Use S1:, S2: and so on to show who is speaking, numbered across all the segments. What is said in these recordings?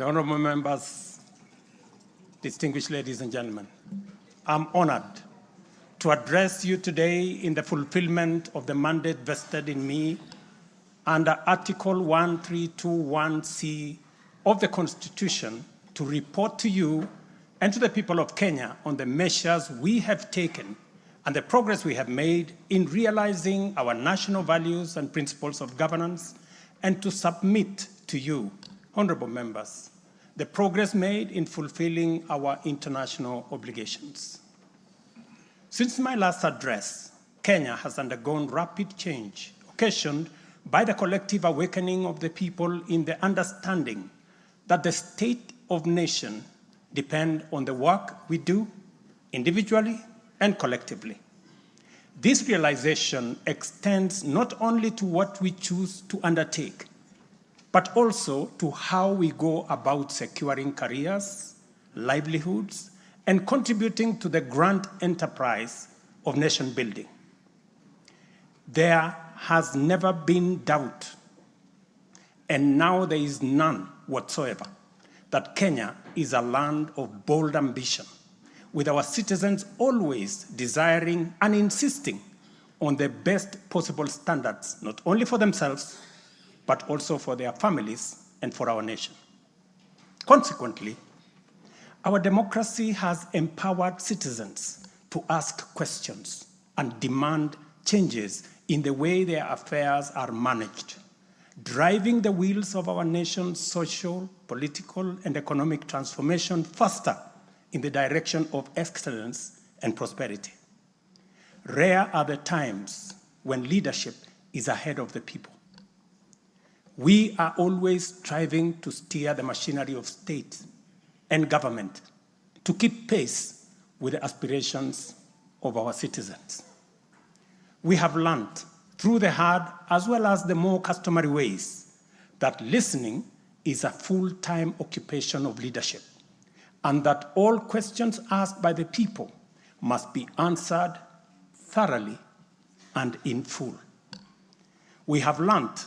S1: the honorable members, distinguished ladies and gentlemen, I'm honored to address you today in the fulfillment of the mandate vested in me under Article 1321C of the Constitution to report to you and to the people of Kenya on the measures we have taken and the progress we have made in realizing our national values and principles of governance, and to submit to you, honorable members, the progress made in fulfilling our international obligations. Since my last address, Kenya has undergone rapid change, occasioned by the collective awakening of the people in the understanding that the state of nation depends on the work we do individually and collectively. This realization extends not only to what we choose to undertake, but also to how we go about securing careers, livelihoods, and contributing to the grand enterprise of nation building. There has never been doubt, and now there is none whatsoever, that Kenya is a land of bold ambition, with our citizens always desiring and insisting on the best possible standards, not only for themselves, but also for their families and for our nation. Consequently, our democracy has empowered citizens to ask questions and demand changes in the way their affairs are managed, driving the wheels of our nation's social, political, and economic transformation faster in the direction of excellence and prosperity. Rare are the times when leadership is ahead of the people. We are always striving to steer the machinery of state and government to keep pace with the aspirations of our citizens. We have learned through the hard as well as the more customary ways that listening is a full-time occupation of leadership, and that all questions asked by the people must be answered thoroughly and in full. We have learned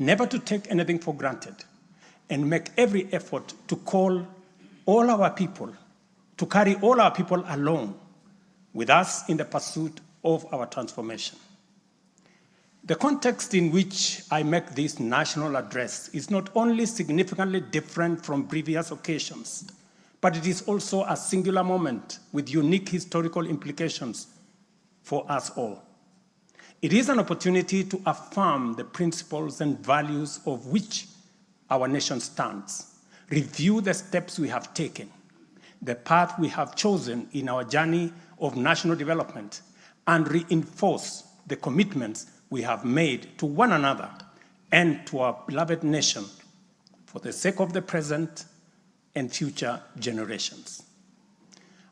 S1: never to take anything for granted and make every effort to carry all our people along with us in the pursuit of our transformation. The context in which I make this national address is not only significantly different from previous occasions, but it is also a singular moment with unique historical implications for us all. It is an opportunity to affirm the principles and values of which our nation stands, review the steps we have taken, the path we have chosen in our journey of national development, and reinforce the commitments we have made to one another and to our beloved nation for the sake of the present and future generations.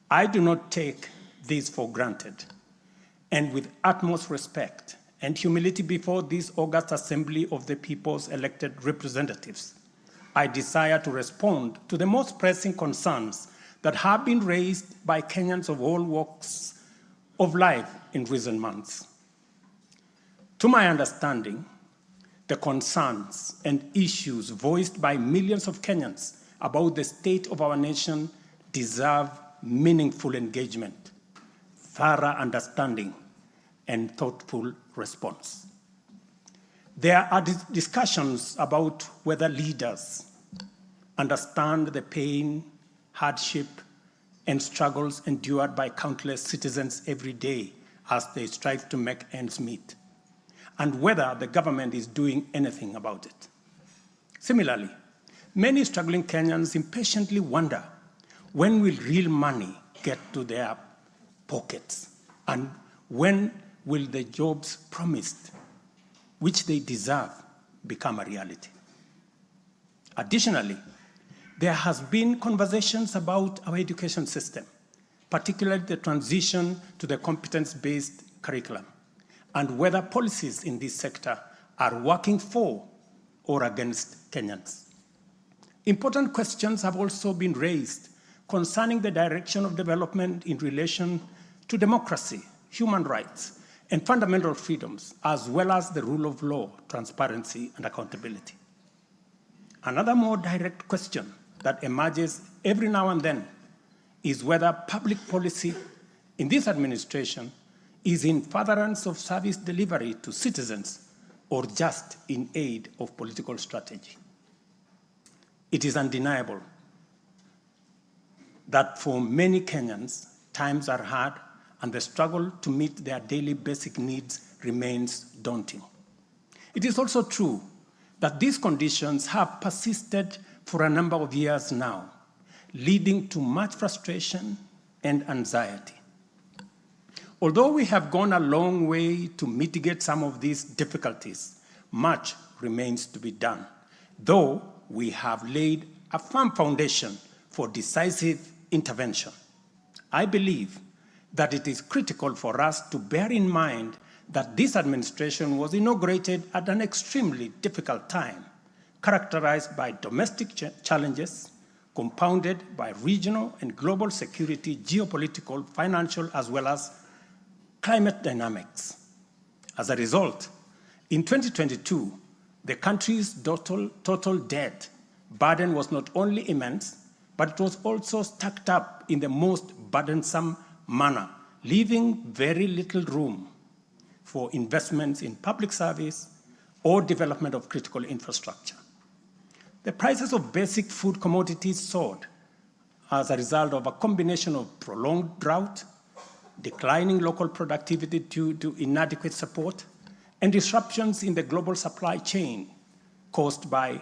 S1: I do not take this for granted, and with utmost respect and humility before this august assembly of the people's elected representatives, I desire to respond to the most pressing concerns that have been raised by Kenyans of all walks of life in recent months. To my understanding, the concerns and issues voiced by millions of Kenyans about the state of our nation deserve meaningful engagement, thorough understanding, and thoughtful response. There are discussions about whether leaders understand the pain, hardship, and struggles endured by countless citizens every day as they strive to make ends meet, and whether the government is doing anything about it. Similarly, many struggling Kenyans impatiently wonder, when will real money get to their pockets? And when will the jobs promised, which they deserve, become a reality? Additionally, there has been conversations about our education system, particularly the transition to the competence-based curriculum, and whether policies in this sector are working for or against Kenyans. Important questions have also been raised concerning the direction of development in relation to democracy, human rights, and fundamental freedoms, as well as the rule of law, transparency, and accountability. Another more direct question that emerges every now and then is whether public policy in this administration is in furtherance of service delivery to citizens or just in aid of political strategy. It is undeniable that for many Kenyans, times are hard and the struggle to meet their daily basic needs remains daunting. It is also true that these conditions have persisted for a number of years now, leading to much frustration and anxiety. Although we have gone a long way to mitigate some of these difficulties, much remains to be done, though we have laid a firm foundation for decisive intervention. I believe that it is critical for us to bear in mind that this administration was inaugurated at an extremely difficult time, characterized by domestic challenges, compounded by regional and global security, geopolitical, financial, as well as climate dynamics. As a result, in 2022, the country's total debt burden was not only immense, but it was also stacked up in the most burdensome manner, leaving very little room for investments in public service or development of critical infrastructure. The prices of basic food commodities soared as a result of a combination of prolonged drought, declining local productivity due to inadequate support, and disruptions in the global supply chain caused by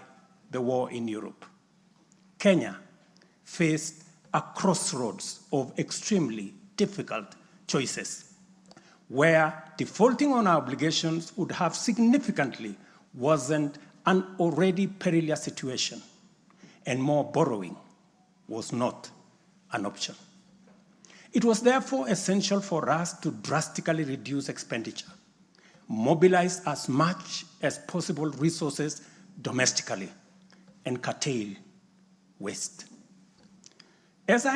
S1: the war in Europe. Kenya faced a crossroads of extremely difficult choices, where defaulting on our obligations would have significantly worsened an already perilous situation, and more borrowing was not an option. It was therefore essential for us to drastically reduce expenditure, mobilize as much as possible resources domestically, and curtail waste. As I